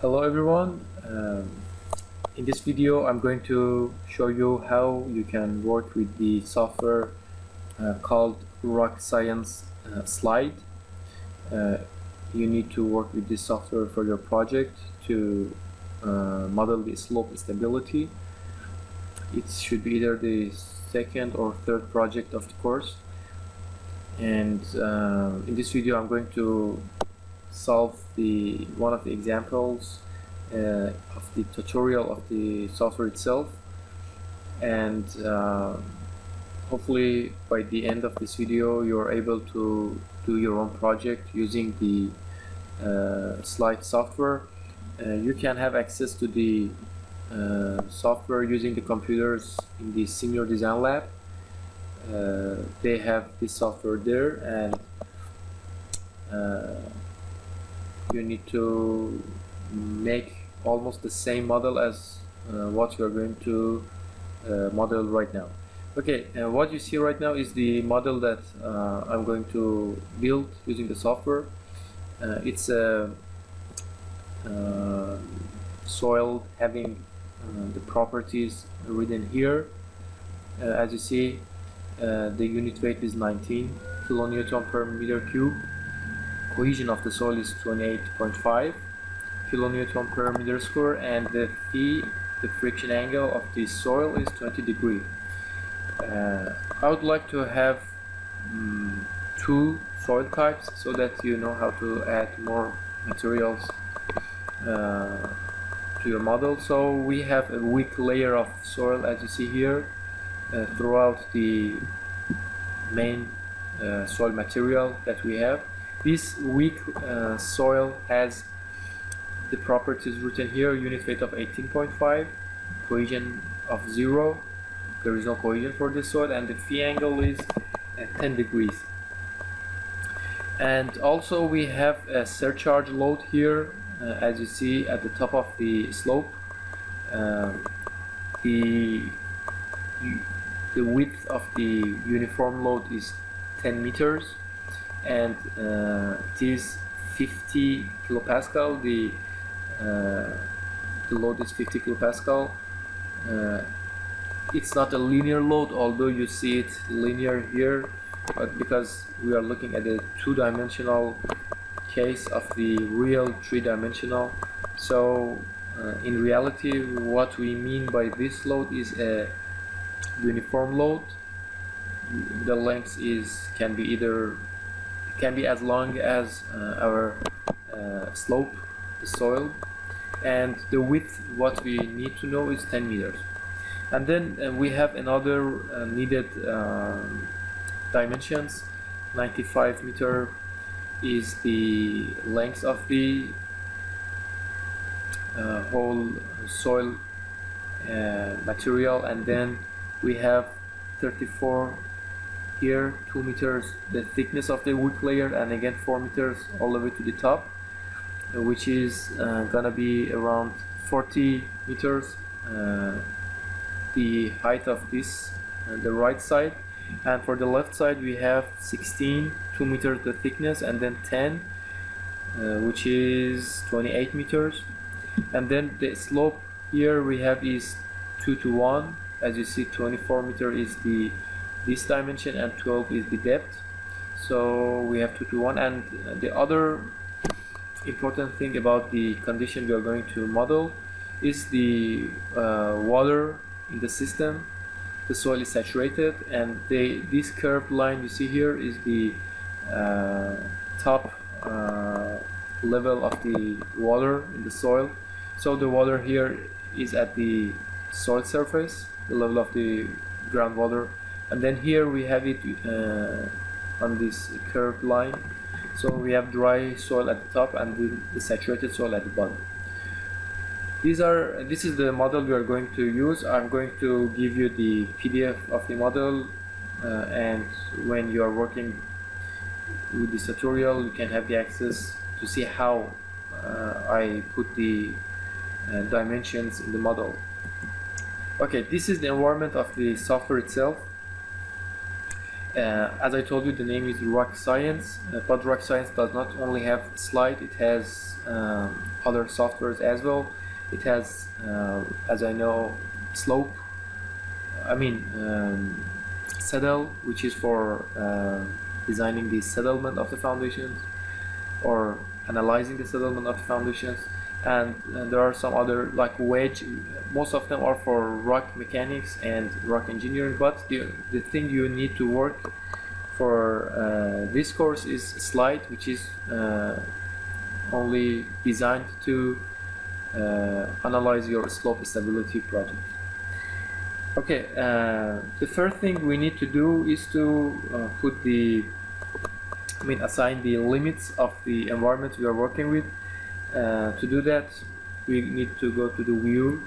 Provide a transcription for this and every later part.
Hello everyone. In this video I'm going to show you how you can work with the software called Rocscience Slide. You need to work with this software for your project to model the slope stability. It should be either the second or third project of the course. And in this video I'm going to solve one of the examples of the tutorial of the software itself, and hopefully by the end of this video you're able to do your own project using the slide software. You can have access to the software using the computers in the senior design lab. They have this software there, and you need to make almost the same model as what you are going to model right now. Okay, what you see right now is the model that I'm going to build using the software. It's a soil having the properties written here. As you see, the unit weight is 19 kilonewton per meter cube. Cohesion of the soil is 28.5 kilonewton per meter square, and the friction angle of the soil is 20 degrees. I would like to have two soil types so that you know how to add more materials to your model. So we have a weak layer of soil, as you see here, throughout the main soil material that we have. This weak soil has the properties written here: unit weight of 18.5, cohesion of 0, there is no cohesion for this soil, and the phi angle is 10 degrees. And also we have a surcharge load here, as you see at the top of the slope. The width of the uniform load is 10 meters, and it is 50 kilopascal. The load is 50 kilopascal. It's not a linear load, although you see it linear here, but because we are looking at a two-dimensional case of the real three-dimensional, so in reality what we mean by this load is a uniform load. The length can be as long as our slope, the soil, and the width, what we need to know, is 10 meters. And then we have another needed dimensions. 95 meter is the length of the whole soil material, and then we have 34 here, 2 meters the thickness of the weak layer, and again 4 meters all the way to the top, which is gonna be around 40 meters the height of this, the right side. And for the left side we have 16, 2 meters the thickness, and then 10, which is 28 meters. And then the slope here we have is 2 to 1. As you see, 24 meter is this dimension, and 12 is the depth, so we have 2 to 1. And the other important thing about the condition we are going to model is the water in the system. The soil is saturated, and this curved line you see here is the top level of the water in the soil. So the water here is at the soil surface, the level of the groundwater, and then here we have it on this curved line. So we have dry soil at the top and the saturated soil at the bottom. This is the model we are going to use. I'm going to give you the PDF of the model, and when you are working with this tutorial you can have the access to see how I put the dimensions in the model. Okay, this is the environment of the software itself. As I told you, the name is Rocscience, but Rocscience does not only have slide, it has other softwares as well. It has, as I know, slope, saddle, which is for designing the settlement of the foundations or analyzing the settlement of the foundations. And there are some other like wedge. Most of them are for rock mechanics and rock engineering, but the thing you need to work for this course is slide, which is only designed to analyze your slope stability project. Okay, the first thing we need to do is to put the assign the limits of the environment we are working with. To do that, we need to go to the view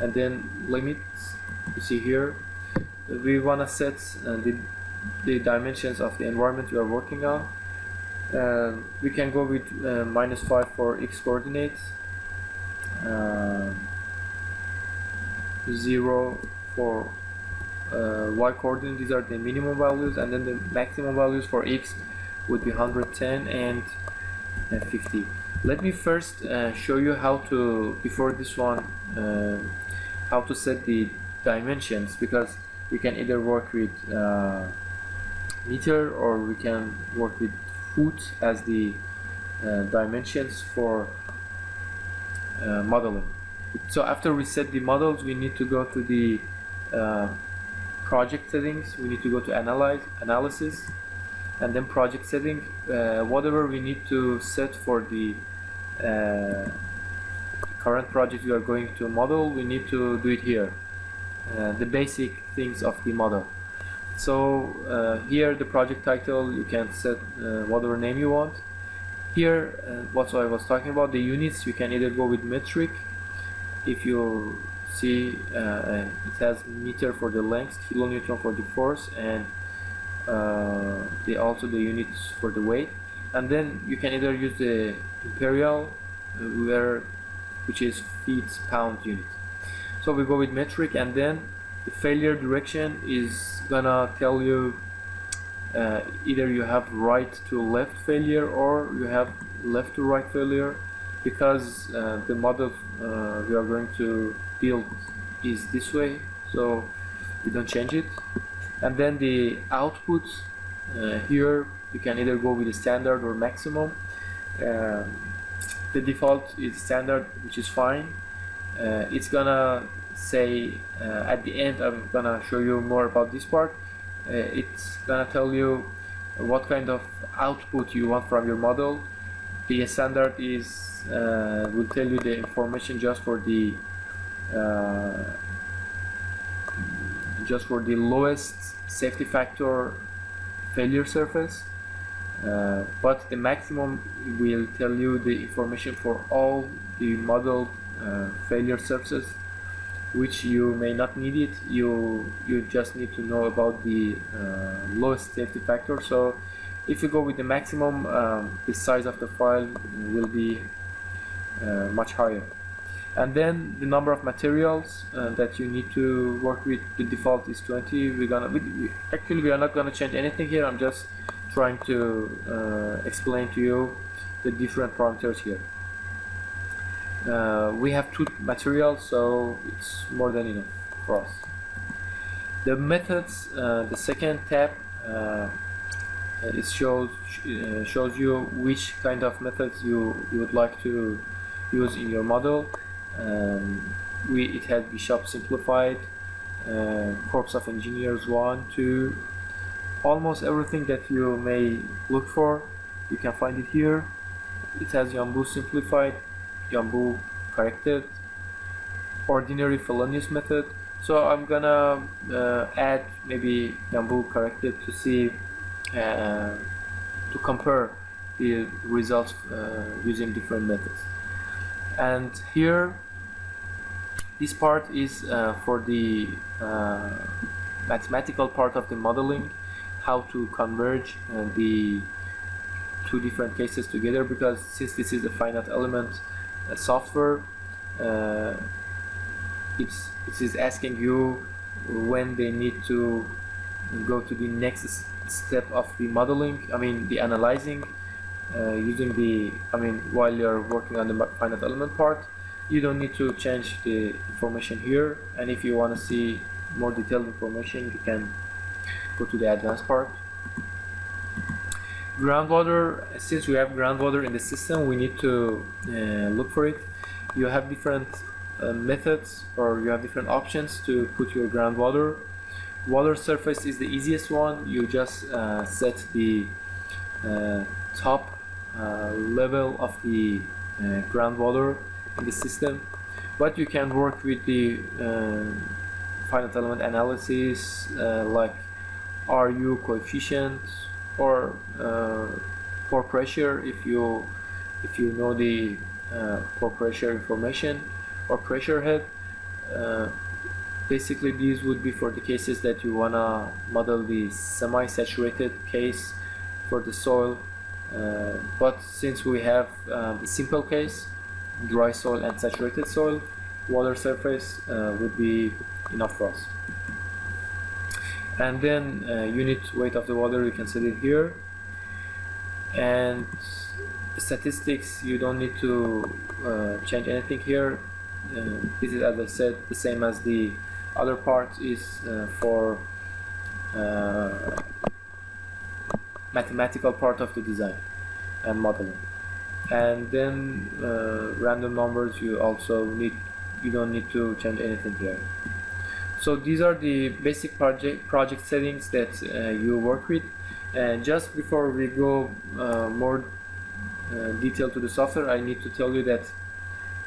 and then limits. You see here, we want to set the dimensions of the environment we are working on. We can go with -5 for x coordinates, 0 for y coordinate. These are the minimum values, and then the maximum values for x would be 110 and 50. Let me first show you how to, before this one, how to set the dimensions, because we can either work with meter or we can work with foot as the dimensions for modeling. So after we set the models, we need to go to the project settings. We need to go to analysis, and then project setting. Whatever we need to set for the current project we are going to model, we need to do it here. The basic things of the model. So here the project title, you can set whatever name you want. Here, what I was talking about, the units, you can either go with metric. If you see, it has meter for the length, kilonewton for the force, and also the units for the weight. And then you can either use the imperial, which is feet pound unit. So we go with metric, and then the failure direction is gonna tell you either you have right to left failure or you have left to right failure, because the model we are going to build is this way, so we don't change it. And then the output, here you can either go with the standard or maximum. The default is standard, which is fine. It's gonna say at the end, I'm gonna show you more about this part. It's gonna tell you what kind of output you want from your model. The standard is will tell you the information just for the lowest safety factor failure surface, but the maximum will tell you the information for all the model failure surfaces, which you may not need it. You just need to know about the lowest safety factor. So if you go with the maximum, the size of the file will be much higher. And then the number of materials that you need to work with, the default is 20. Actually we are not gonna change anything here. I'm just trying to explain to you the different parameters here. We have 2 materials, so it's more than enough for us. The methods, the second tab, it shows you which kind of methods you would like to use in your model. It has Bishop Simplified, Corps of Engineers 1, 2, almost everything that you may look for, you can find it here. It has Yambu Simplified, Yambu Corrected, Ordinary Felonious Method. So I'm gonna add maybe Yambu Corrected to see, to compare the results using different methods. And here, this part is for the mathematical part of the modeling, how to converge the 2 different cases together, because since this is a finite element software, it is asking you when they need to go to the next step of the modeling, I mean the analyzing, using the, while you're working on the finite element part, you don't need to change the information here, and if you want to see more detailed information, you can go to the advanced part. Groundwater, since we have groundwater in the system, we need to look for it. You have different methods, or you have different options to put your groundwater. Water surface is the easiest one. You just set the top level of the groundwater in the system, but you can work with the finite element analysis, like RU coefficient, or pore pressure if you know the pore pressure information, or pressure head. Basically these would be for the cases that you wanna model the semi-saturated case for the soil, but since we have the simple case, dry soil and saturated soil, water surface would be enough for us. And then unit weight of the water, you can set it here, and statistics, you don't need to change anything here. This is, as I said, the same as the other part, is for mathematical part of the design and modeling. And then random numbers, you don't need to change anything here. So these are the basic project settings that you work with. And just before we go more detail to the software, I need to tell you that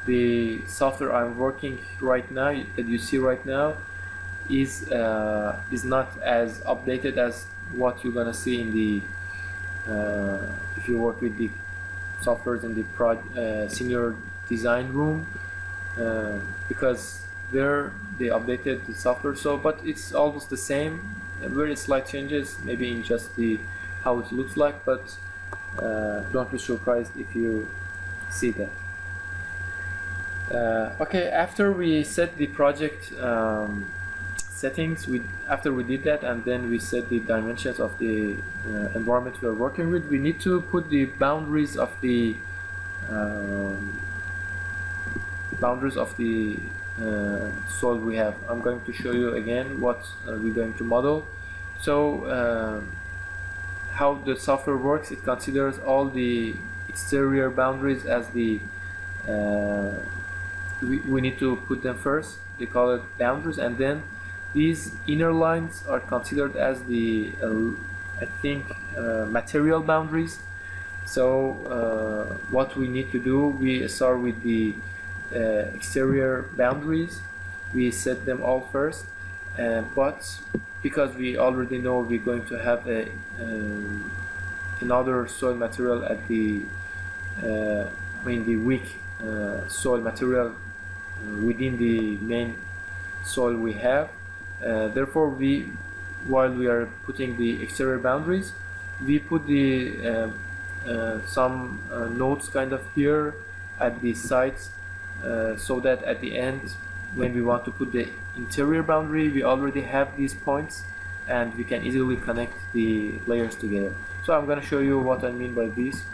the software I'm working right now, that you see right now, is not as updated as what you're gonna see in the if you work with the softwares in the senior design room, because they updated the software. So, but it's almost the same, very slight changes, maybe in just the how it looks like, but don't be surprised if you see that. Okay, after we set the project settings, after we did that, and then we set the dimensions of the environment we are working with, we need to put the boundaries of the soil we have. I'm going to show you again what we're going to model. So how the software works, it considers all the exterior boundaries as the we need to put them first. They call it boundaries, and then these inner lines are considered as the I think material boundaries. So what we need to do, we start with the exterior boundaries. We set them all first, but because we already know we're going to have another soil material at the the weak soil material within the main soil we have, therefore while we are putting the exterior boundaries, we put the some nodes kind of here at the sides, so that at the end, when we want to put the interior boundary, we already have these points and we can easily connect the layers together. So I'm going to show you what I mean by this.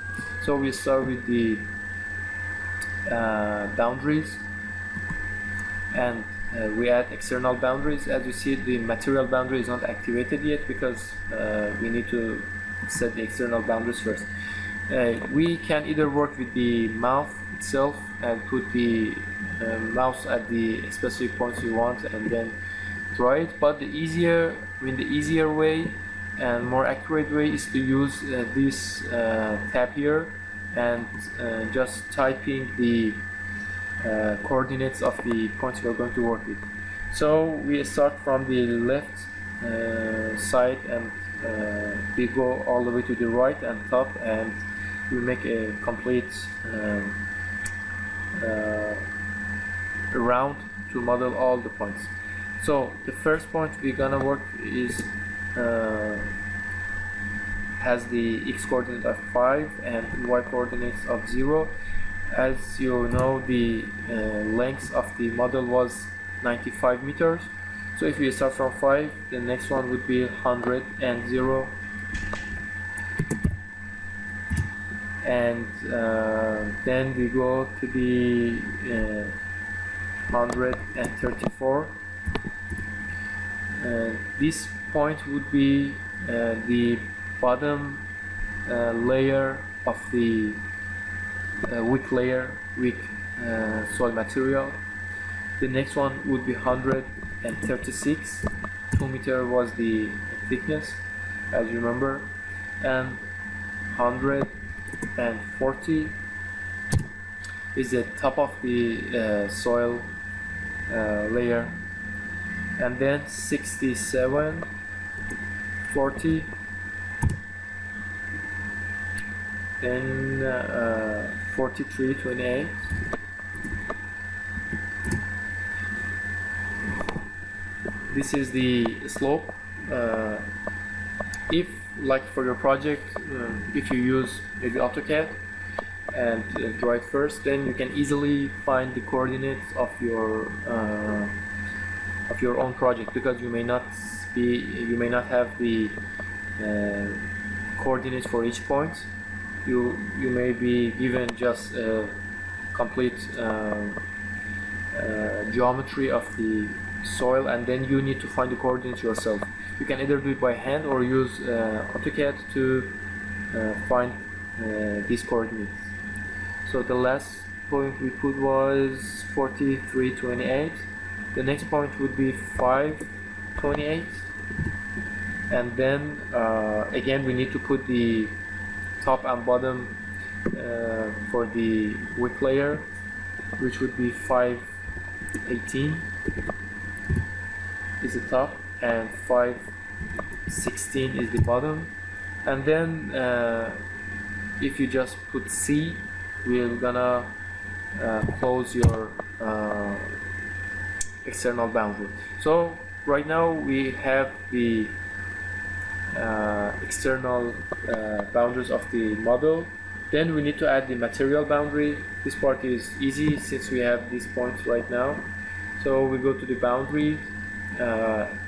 So we start with the boundaries, and we add external boundaries. As you see, the material boundary is not activated yet because we need to set the external boundaries first. We can either work with the mouth itself and put the mouse at the specific points you want and then draw it, but the easier way and more accurate way is to use this tab here and just typing the coordinates of the points we're going to work with. So we start from the left side and we go all the way to the right and top, and we make a complete round to model all the points. So the first point we're gonna work is has the x coordinate of 5 and y coordinates of 0. As you know, the length of the model was 95 meters, so So if we start from 5, the next one would be 100 and 0, and then we go to the 134. This point would be the bottom layer of the weak soil material. The next one would be 136. 2 meter was the thickness, as you remember, and 140 is the top of the soil layer, and then 67, 40, then 43, 28, this is the slope. If, like for your project, if you use maybe AutoCAD and draw it first, then you can easily find the coordinates of your own project, because you may not have the coordinates for each point. You may be given just a complete geometry of the soil, and then you need to find the coordinates yourself. You can either do it by hand or use AutoCAD to find these coordinates. So the last point we put was 43.28. The next point would be 5.28, and then again we need to put the top and bottom for the wick layer, which would be 5.18 is the top and 5.16 is the bottom. And then if you just put C, we're gonna close your external boundary. So right now we have the external boundaries of the model. Then we need to add the material boundary. This part is easy since we have these points right now. So we go to the boundary,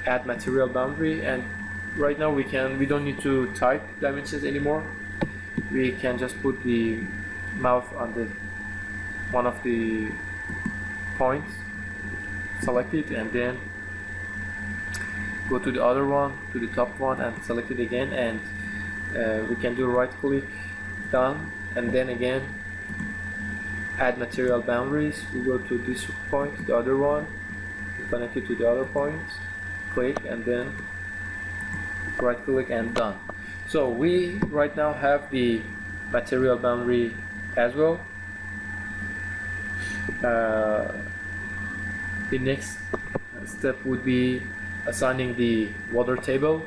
add material boundary, and right now we don't need to type dimensions anymore. We can just put the mouse on the one of the points, select it, and then go to the other one, to the top one, and select it again, and we can do right click, done, and then again add material boundaries. We go to this point, the other one, connect it to the other point, click, and then right click, and done. So we right now have the material boundary as well. The next step would be assigning the water table.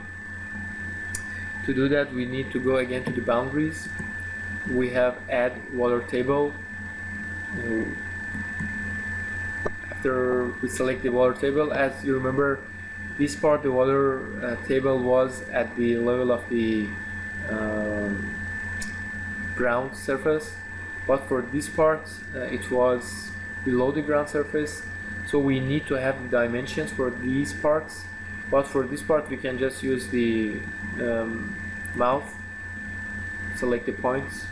To do that, we need to go again to the boundaries. We have add water table. After we select the water table, as you remember, this part, the water table was at the level of the ground surface, but for this part it was below the ground surface. So we need to have the dimensions for these parts, but for this part we can just use the mouse, select the points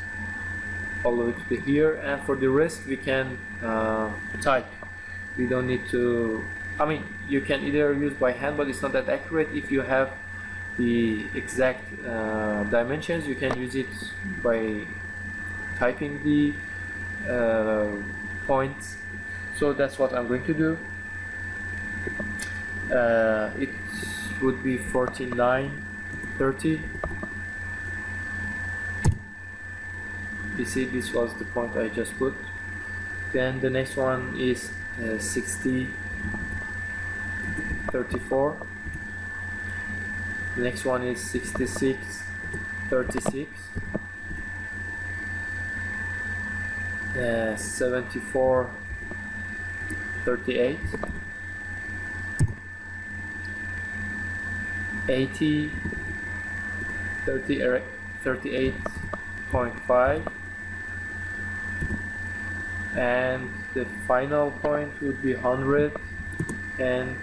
all the way to here, and for the rest we can type. We don't need to, I mean, you can either use by hand, but it's not that accurate. If you have the exact dimensions, you can use it by typing the points. So that's what I'm going to do. It would be 49.30. You see, this was the point I just put. Then the next one is 60.34. The next one is 66.36. 74.38. 80. 38.5. And the final point would be 100 and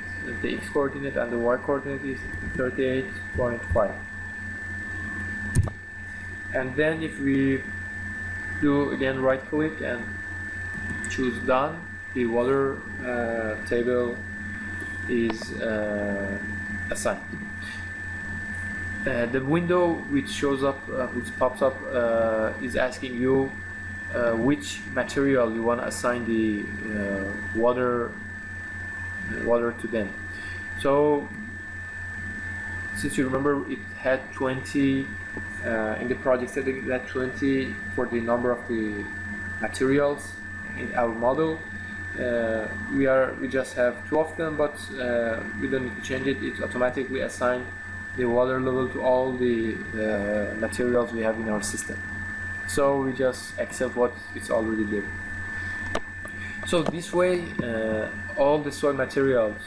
the x coordinate and the y coordinate is 38.5. And then if we do again right click and choose done, the water table is assigned. The window which shows up, which pops up, is asking you which material you want to assign the water to them. So since you remember, it had 20 in the project setting, it had 20 for the number of the materials in our model. We just have 2 of them, but we don't need to change it. It's automatically assigned the water level to all the materials we have in our system. So we just accept what it's already there. So this way, all the soil materials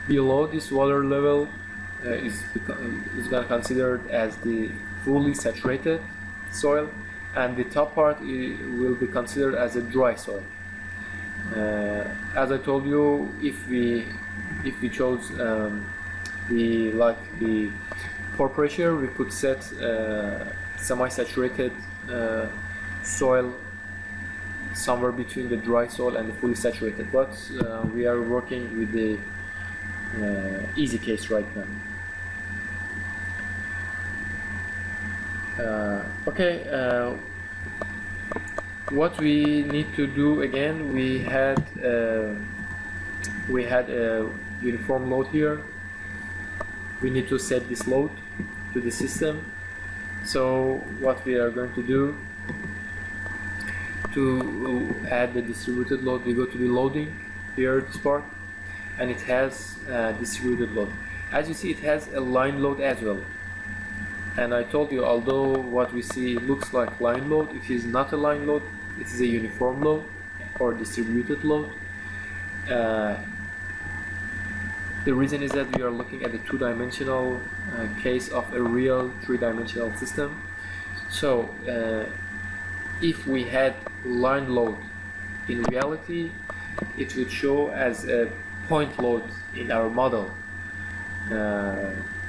below this water level is going to considered as the fully saturated soil, and the top part will be considered as a dry soil. As I told you, if we chose the pore pressure, we could set semi-saturated soil somewhere between the dry soil and the fully saturated, but we are working with the easy case right now. Okay, what we need to do again, we had a uniform load here. We need to set this load to the system. So what we are going to do, to add the distributed load, we go to the loading here, this part, and it has distributed load. As you see, it has a line load as well. And I told you, although what we see looks like line load, it is not a line load, it is a uniform load or distributed load. The reason is that we are looking at a 2-dimensional case of a real 3-dimensional system. So if we had line load in reality, it would show as a point load in our model.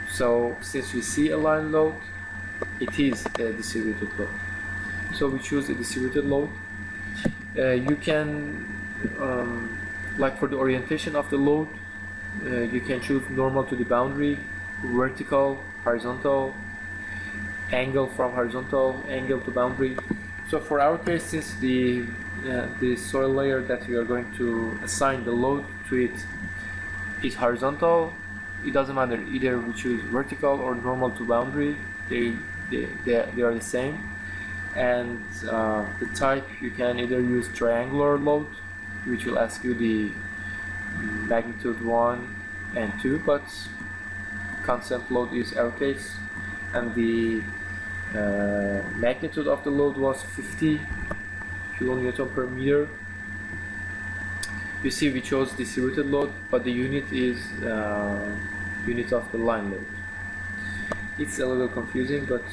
So since we see a line load, it is a distributed load. So we choose a distributed load. You can, like for the orientation of the load, you can choose normal to the boundary, vertical, horizontal, angle from horizontal, angle to boundary. So for our case, since the soil layer that we are going to assign the load to it is horizontal, it doesn't matter, either we choose vertical or normal to boundary, they are the same. And the type, you can either use triangular load, which will ask you the magnitude 1 and 2, but constant load is our case, and the magnitude of the load was 50 kilonewton per meter. You see, we chose distributed load, but the unit is unit of the line load. It's a little confusing, but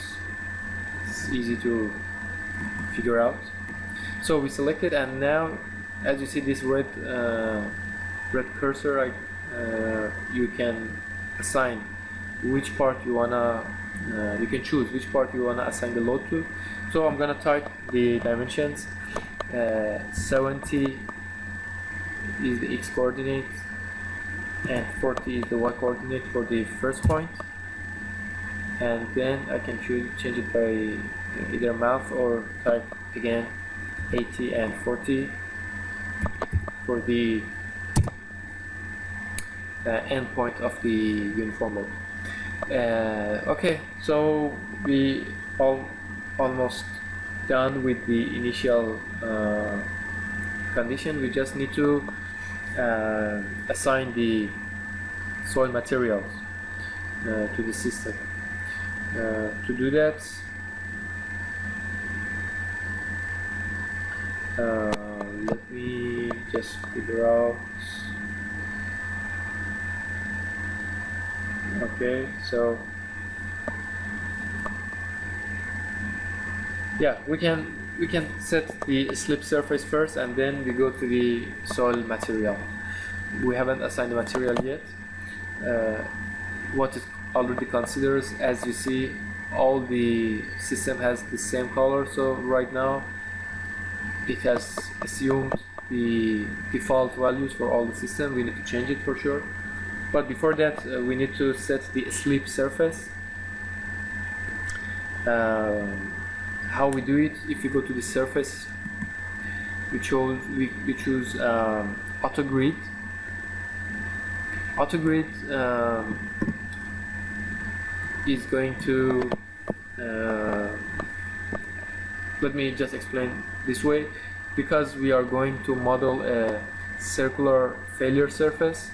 it's easy to figure out. So we selected, and now, as you see this red cursor, you can assign which part you wanna. You can choose which part you wanna assign the load to. So I'm gonna type the dimensions. 70 is the x coordinate and 40 is the y coordinate for the first point, and then I can change it by either math or type again 80 and 40 for the end point of the uniform load. Okay, so we almost done with the initial condition. We just need to assign the soil materials to the system. To do that, let me just figure out. Okay, so yeah, we can set the slip surface first, and then we go to the soil material. we haven't assigned the material yet. What it already considers, as you see, all the system has the same color, so right now it has assumed the default values for all the system. We need to change it for sure, but before that we need to set the sleep surface. How we do it: if you go to the surface, we choose auto grid. Auto grid is going to let me just explain this way. Because we are going to model a circular failure surface,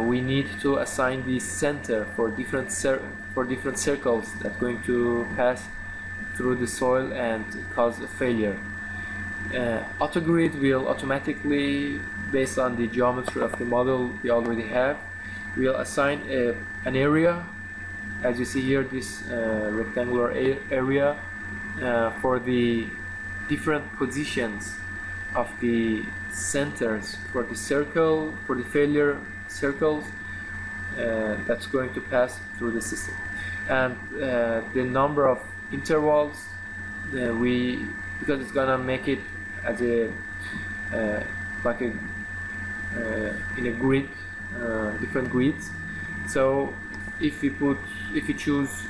we need to assign the center for different circles that are going to pass through the soil and cause a failure. AutoGrid will automatically, based on the geometry of the model we already have, will assign an area. As you see here, this rectangular area for the different positions of the centers for the circle, for the failure circles that's going to pass through the system, and the number of intervals because it's gonna make it as a like a in a grid, different grids. So if you choose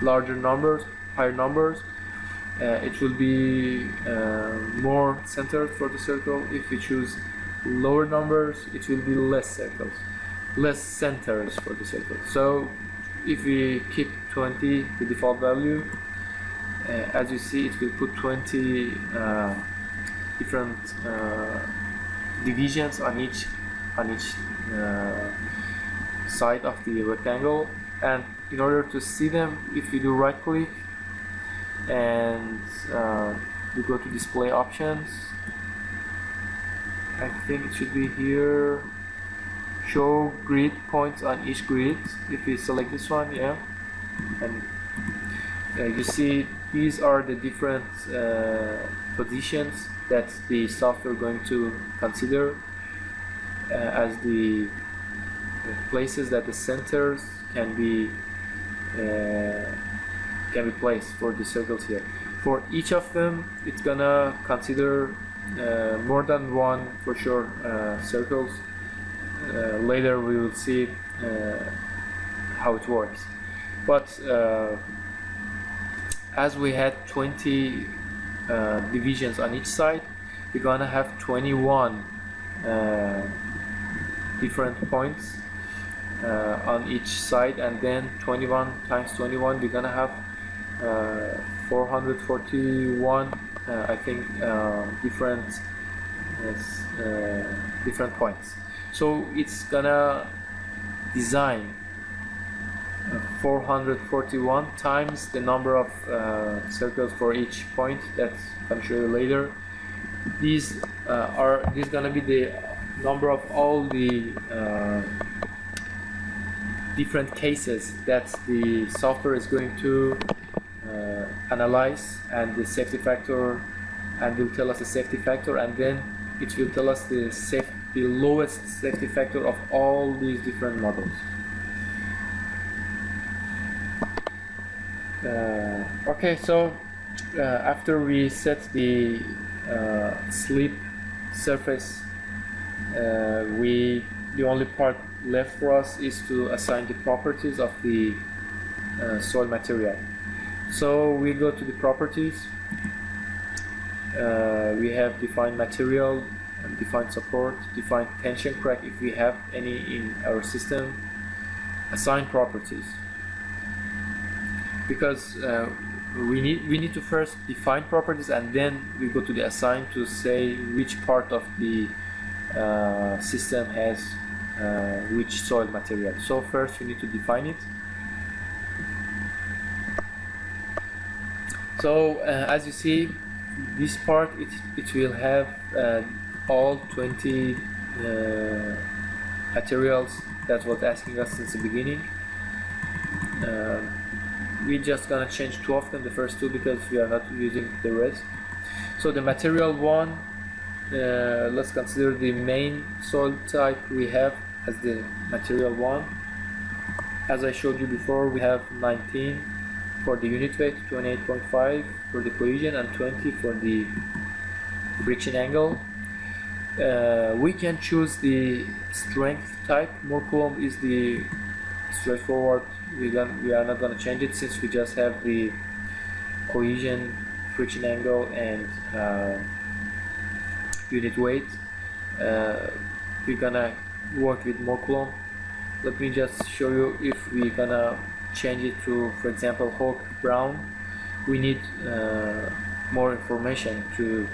larger numbers, higher numbers, it will be more centered for the circle. If we choose lower numbers, it will be less centers for the circle. So if we keep 20 the default value, as you see, it will put 20 different divisions on each side of the rectangle. And in order to see them, if you do right click and we go to display options, I think it should be here, show grid points on each grid. If we select this one, yeah, and you see these are the different positions that the software going to consider as the places that the centers can be placed for the circles here. For each of them, it's gonna consider more than one, for sure, circles. Later we will see how it works. But as we had 20 divisions on each side, we're gonna have 21 different points on each side, and then 21 times 21, we're gonna have 441 I think different points. So it's gonna design 441 times the number of circles for each point. That's I'm show you later. These gonna be the number of all the different cases that the software is going to analyze, and the safety factor, and will tell us the safety factor, and then it will tell us the lowest safety factor of all these different models. Okay, so after we set the sleep surface, the only part left for us is to assign the properties of the soil material. So we go to the properties. We have defined material, defined support, defined tension crack if we have any in our system, assign properties. Because we need to first define properties, and then we go to the assign to say which part of the system has which soil material. So first we need to define it. So as you see, this part it will have all 20 materials that was asking us since the beginning. We're just gonna change 2 of them, the first 2, because we are not using the rest. So the material 1 let's consider the main soil type we have as the material 1. As I showed you before, we have 19 for the unit weight, 28.5 for the cohesion, and 20 for the friction angle. We can choose the strength type. More coulomb is the straightforward. We are not going to change it since we just have the cohesion, friction angle, and unit weight. We're gonna work with more coulomb. Let me just show you. If we're gonna change it to, for example, Hawk Brown, we need more information to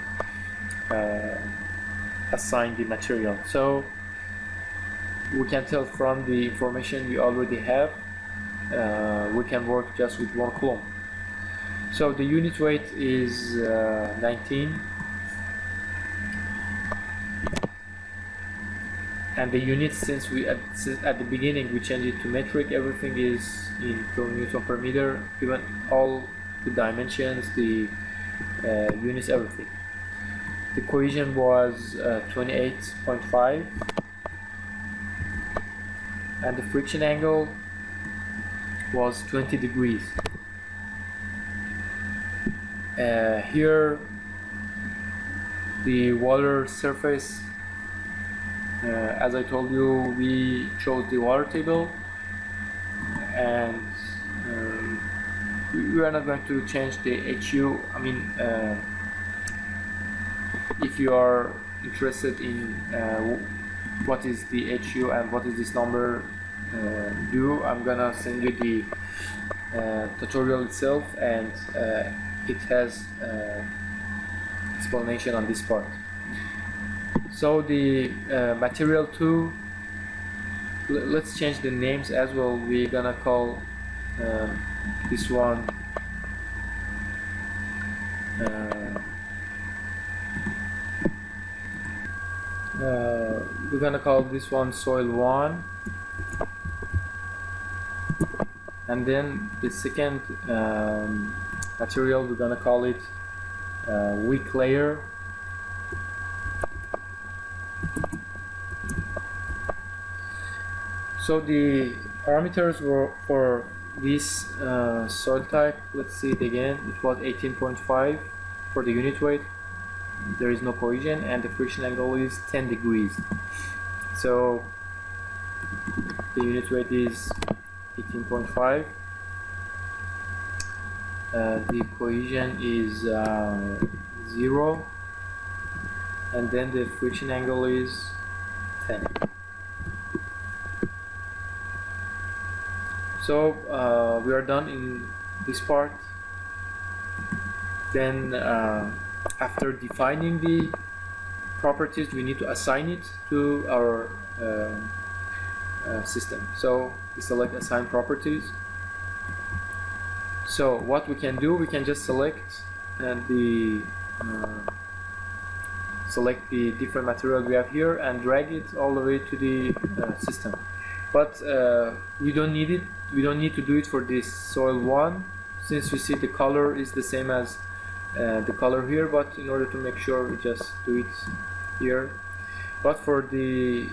assign the material. So we can tell from the information we already have, we can work just with 1 coulomb. So the unit weight is 19, and the units, since at the beginning we changed it to metric, everything is in kilonewton per meter, even all the dimensions, the units, everything. The cohesion was 28.5, and the friction angle was 20 degrees. Here the water surface, as I told you, we chose the water table, and we are not going to change the HU. I mean, if you are interested in what is the HU and what is this number do, I'm gonna send you the tutorial itself, and it has explanation on this part. So the material 2, let's change the names as well. We're gonna call this one we're gonna call this one soil 1, and then the second material, we're gonna call it weak layer. So the parameters were for this soil type, let's see it again. It was 18.5 for the unit weight. There is no cohesion, and the friction angle is 10 degrees. So the unit weight is 18.5. The cohesion is 0, and then the friction angle is 10. So we are done in this part. Then after defining the properties, we need to assign it to our system. So we select assign properties. So what we can do, we can just select select the different material we have here and drag it all the way to the system. But we don't need it. We don't need to do it for this soil 1, since you see the color is the same as the color here. But in order to make sure, we just do it here. But for the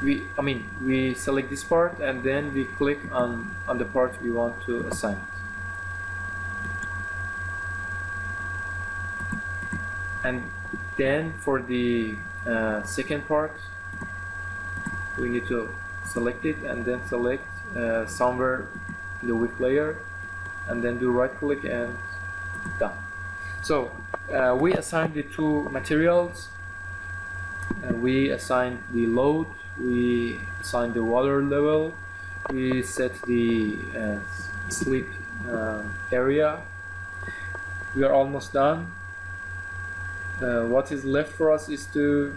we select this part, and then we click on the part we want to assign. And then for the second part, we need to select it, and then select somewhere in the weak layer, and then do right click and done. So we assigned the 2 materials. We assigned the load, we assigned the water level, we set the slip area. We are almost done. What is left for us is to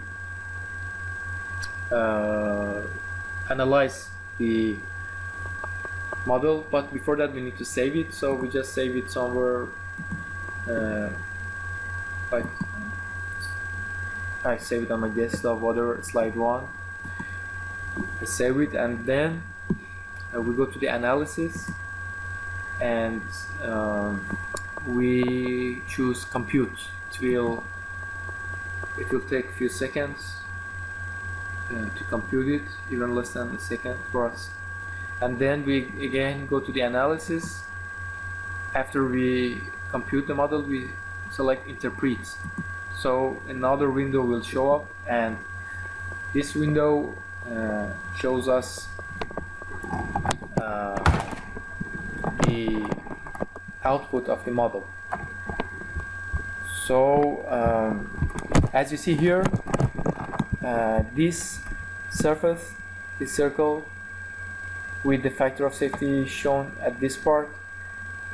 analyze the model, but before that we need to save it. So we just save it somewhere, like I save it on my desktop, whatever, slide 1. I save it, and then we go to the analysis, and we choose compute. It will It will take a few seconds to compute it, even less than a second for us. And then we again go to the analysis. After we compute the model, we select interpret. So another window will show up, and this window shows us the output of the model. So as you see here, this surface, this circle with the factor of safety shown at this part,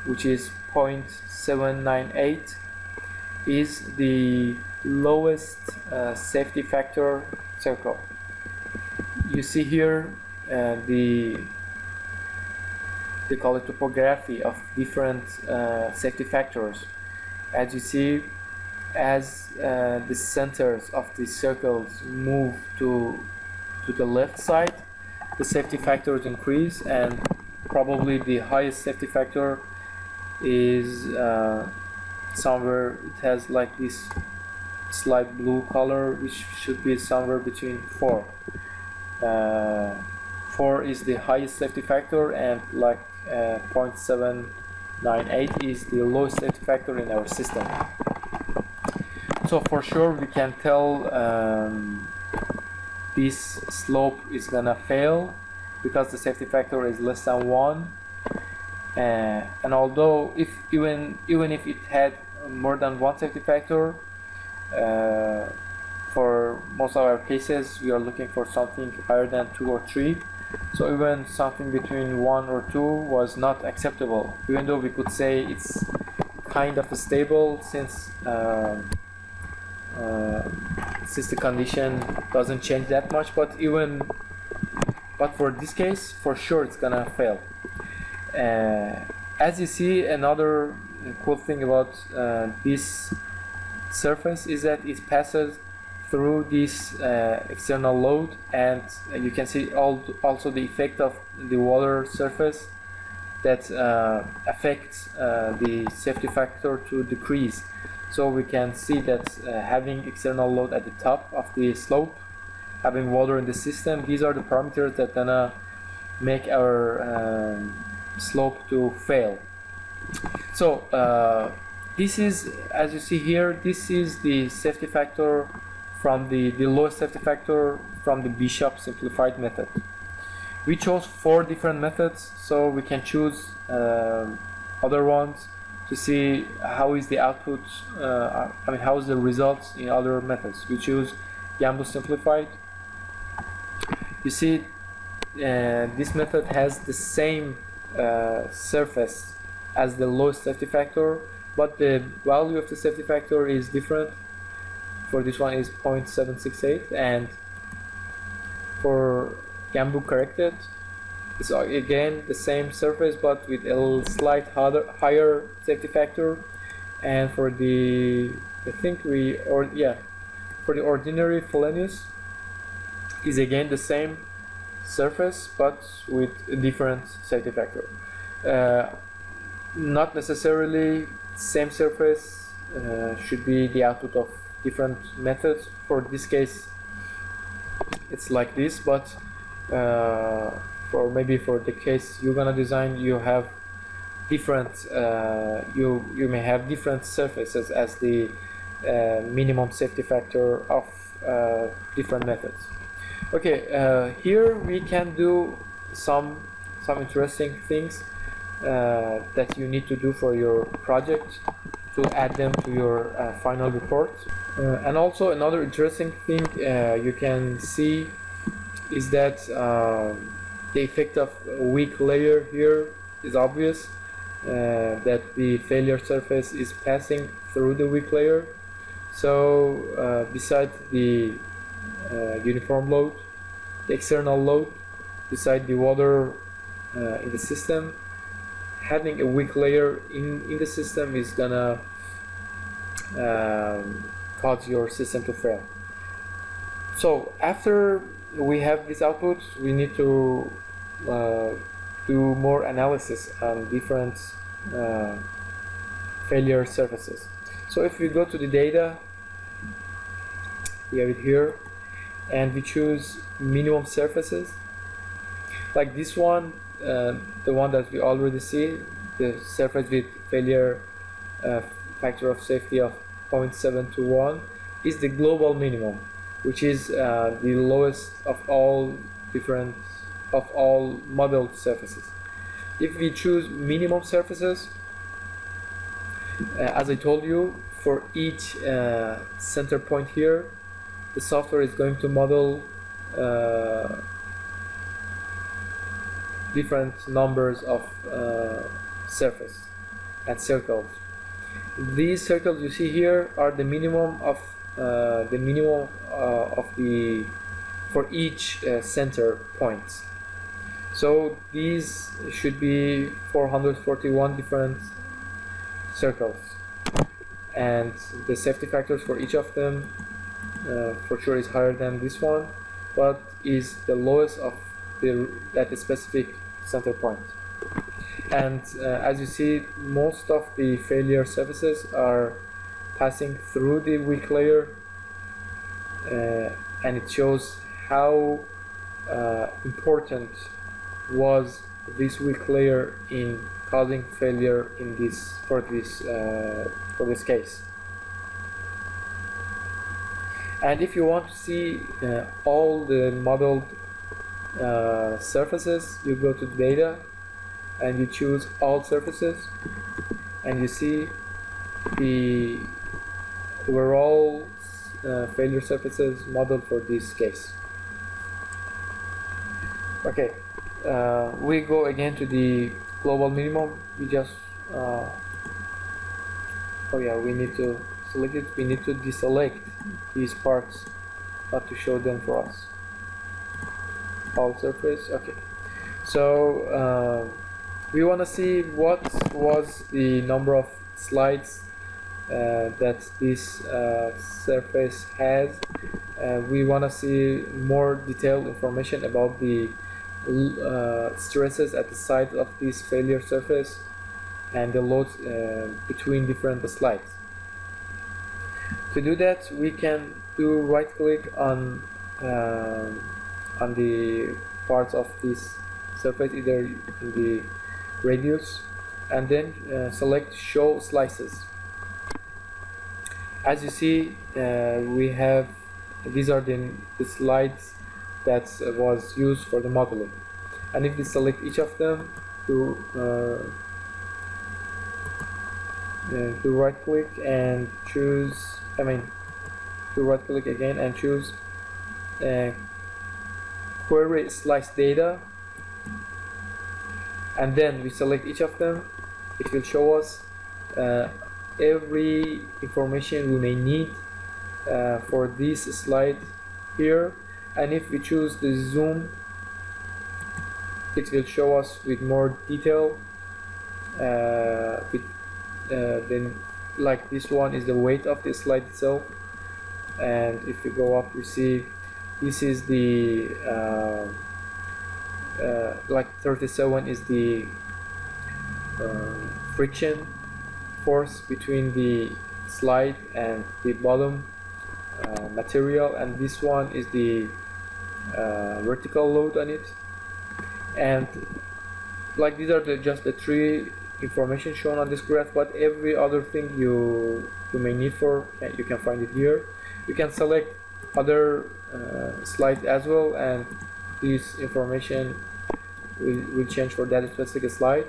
which is 0.798, is the lowest safety factor circle. You see here they call it topography of different safety factors. As you see, as the centers of the circles move to the left side, the safety factors increase, and probably the highest safety factor is somewhere, it has like this slight blue color, which should be somewhere between 4. 4 is the highest safety factor, and like 0.798 is the lowest safety factor in our system. So for sure we can tell this slope is gonna fail because the safety factor is less than 1. And although even if it had more than 1 safety factor, for most of our cases we are looking for something higher than 2 or 3. So even something between 1 or 2 was not acceptable, even though we could say it's kind of stable since the condition doesn't change that much. But for this case, for sure it's gonna fail. As you see, another cool thing about this surface is that it passes through this external load, and you can see also the effect of the water surface that affects the safety factor to decrease. So we can see that having external load at the top of the slope, having water in the system, these are the parameters that gonna make our slope to fail. So this is, as you see here, this is the safety factor from the lowest safety factor from the Bishop simplified method. We chose 4 different methods, so we can choose other ones to see how is the output, how is the results in other methods. We choose Gamble simplified. You see this method has the same surface as the lowest safety factor, but the value of the safety factor is different. For this one is 0.768, and for Gamble corrected, it's again the same surface but with a slight higher safety factor. And for the for the ordinary Fellenius is again the same surface but with a different safety factor. Not necessarily same surface should be the output of different methods. For this case it's like this, but for the case you're gonna design, you have different you may have different surfaces as the minimum safety factor of different methods. Okay, here we can do some interesting things that you need to do for your project to add them to your final report. And also another interesting thing you can see is that the effect of a weak layer here is obvious, that the failure surface is passing through the weak layer. So beside the uniform load, the external load, beside the water in the system, having a weak layer in the system is gonna cause your system to fail. So after we have this output, we need to do more analysis on different failure surfaces. So if we go to the data, we have it here, and we choose minimum surfaces. Like this one, the one that we already see, the surface with failure factor of safety of 0.721 is the global minimum, which is the lowest of all modeled surfaces. If we choose minimum surfaces, as I told you, for each center point here, the software is going to model different numbers of surface and circles. These circles you see here are the minimum of for each center point. So these should be 441 different circles, and the safety factors for each of them for sure is higher than this one, but is the lowest of that specific center point. And as you see, most of the failure surfaces are passing through the weak layer, and it shows how important was this weak layer in causing failure in for this case. And if you want to see all the modeled surfaces, you go to data and you choose all surfaces, and you see the overall failure surfaces modeled for this case. Okay, we go again to the global minimum. We just oh yeah, we need to select it. We need to deselect these parts, not to show them for us. All surface. Okay, so we want to see what was the number of slides that this surface has. We want to see more detailed information about the stresses at the side of this failure surface and the loads between different slides. To do that, we can do right click on the parts of this surface, either in the radius, and then select show slices. As you see, we have these are the slides that was used for the modeling, and if we select each of them to right click and choose, to right click again and choose query slice data, and then we select each of them, it will show us every information we may need for this slide here. And if we choose the zoom, it will show us with more detail. Then, like this one is the weight of the slide itself, and if you go up, you see this is the like 37 is the friction force between the slide and the bottom material, and this one is the vertical load on it. And like these are just the three information shown on this graph, but every other thing you may need for, you can find it here. You can select other slides as well, and this information will change for that specific slide.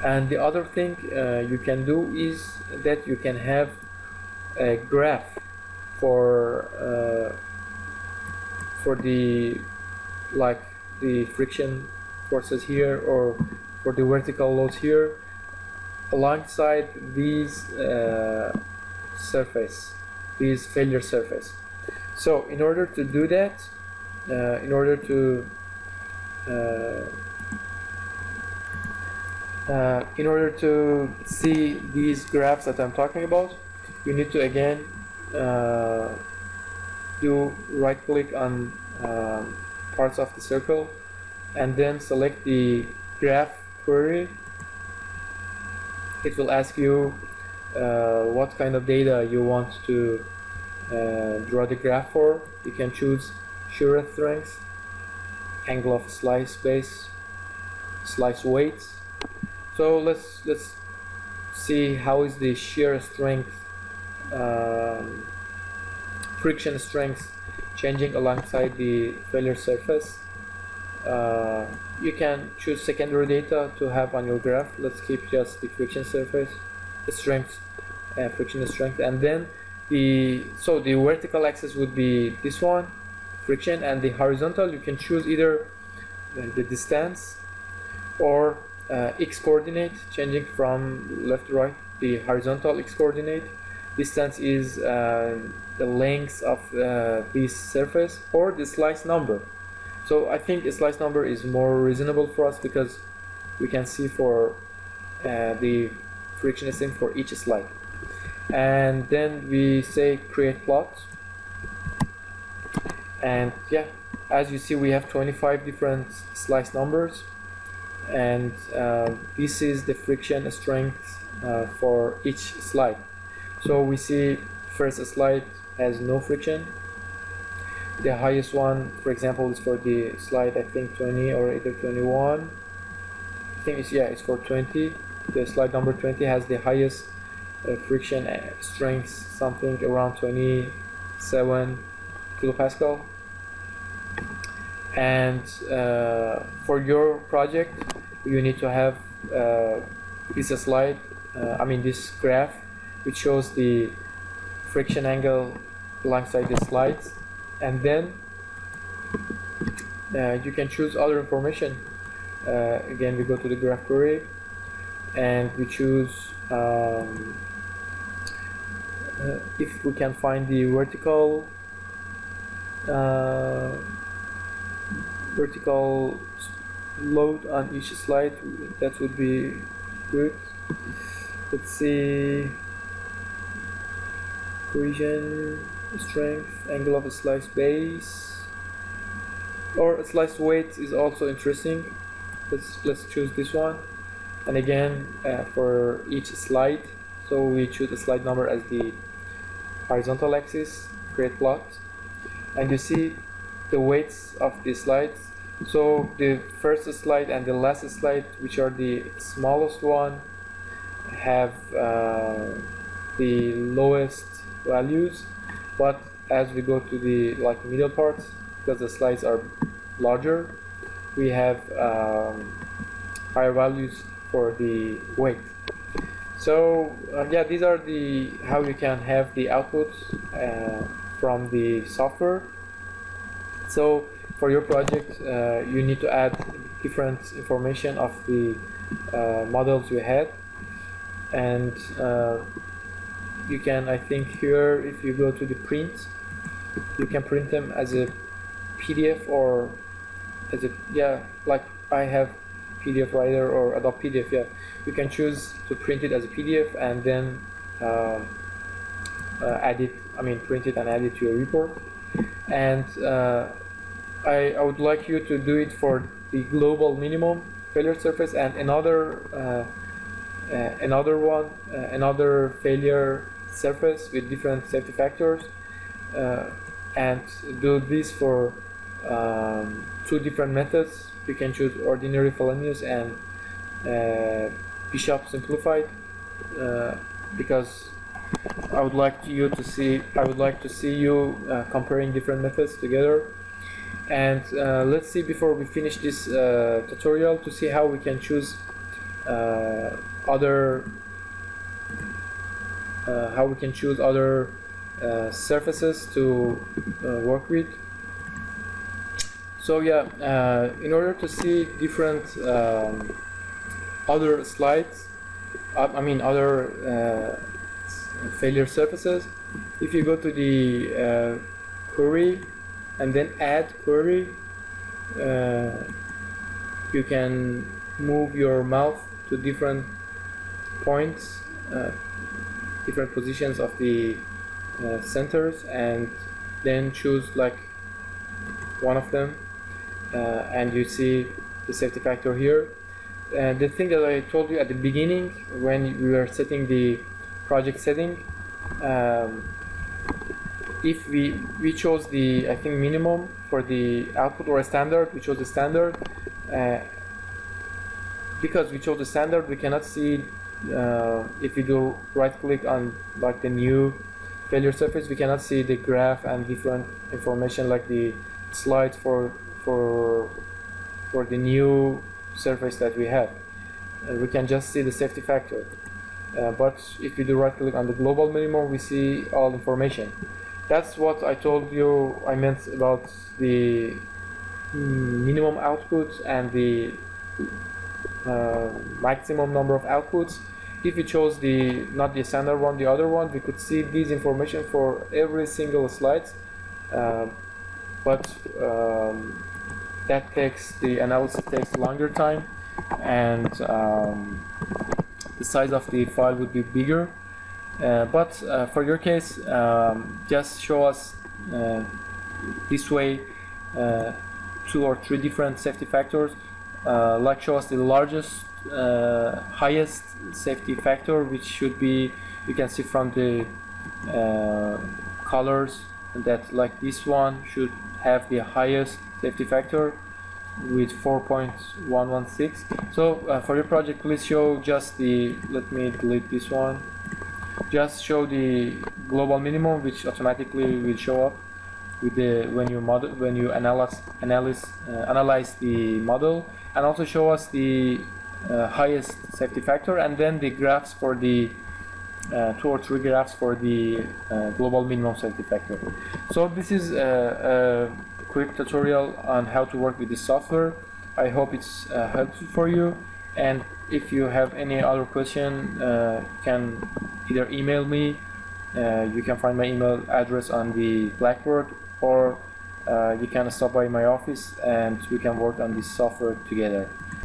And the other thing you can do is that you can have a graph for the friction forces here, or for the vertical loads here, alongside these failure surface. So in order to do that, in order to see these graphs that I'm talking about, you need to again do right click on parts of the circle, and then select the graph query. It will ask you what kind of data you want to draw the graph for. You can choose shear strength, angle of slice base, slice weights. So let's see how is the shear strength, friction strength changing alongside the failure surface. You can choose secondary data to have on your graph. Let's keep just the friction surface strength, friction strength, and then the vertical axis would be this one, friction, and the horizontal you can choose either the distance or x coordinate, changing from left to right. The horizontal x coordinate distance is the length of this surface, or the slice number. So I think a slice number is more reasonable for us because we can see for the friction strength for each slide. And then we say create plot, and yeah, as you see we have 25 different slice numbers, and this is the friction strength for each slide. So we see first slide has no friction. The highest one, for example, is for the slide I think 20 or either 21. I think it's for 20. The slide number 20 has the highest friction strength, something around 27 kilopascal. And for your project, you need to have this slide, this graph, which shows the friction angle alongside the slides, and then you can choose other information. Again, we go to the graph query and we choose if we can find the vertical load on each slide, that would be good. Let's see, cohesion strength, angle of a slice base, or a slice weight is also interesting. Let's choose this one, and again for each slide, so we choose a slide number as the horizontal axis, create plot, and you see the weights of the slides. So the first slide and the last slide, which are the smallest one, have the lowest values, but as we go to the middle parts, because the slides are larger, we have higher values for the weight. So yeah, these are how you can have the outputs from the software. So for your project, you need to add different information of the models you had, and you can, I think here, if you go to the print, you can print them as a PDF or as like I have PDF Writer or Adobe PDF. Yeah, you can choose to print it as a PDF and then print it and add it to your report. And I would like you to do it for the global minimum failure surface and another failure surface with different safety factors, and do this for two different methods. You can choose ordinary Fellenius and Bishop simplified, because I would like to see you comparing different methods together. And let's see, before we finish this tutorial, to see how we can choose other surfaces to work with. So yeah, in order to see different other slides, other failure surfaces, if you go to the query and then add query, you can move your mouse to different points, different positions of the centers, and then choose like one of them, and you see the safety factor here. The thing that I told you at the beginning when we were setting the project setting, if we chose the, I think, minimum for the output, or a standard, we chose the standard. Because we chose the standard, we cannot see, if we do right click on like the new failure surface, we cannot see the graph and different information like the slides for the new surface that we have. We can just see the safety factor. But if we do right click on the global minimum, we see all information. That's what I told you I meant about the minimum output and the maximum number of outputs. If we chose the not the standard one, the other one, we could see these information for every single slide. But that takes, the analysis takes longer time, and the size of the file would be bigger. But for your case, just show us this way 2 or 3 different safety factors. Like show us the largest, highest safety factor, which should be, you can see from the colors that like this one should have the highest safety factor with 4.116. So for your project, please show just the, let me delete this one, just show the global minimum, which automatically will show up with the when you analyze the model, and also show us the highest safety factor, and then the graphs for the 2 or 3 graphs for the global minimum safety factor. So this is a quick tutorial on how to work with this software. I hope it's helpful for you, and if you have any other question, you can either email me, you can find my email address on the Blackboard, or you can stop by my office and we can work on this software together.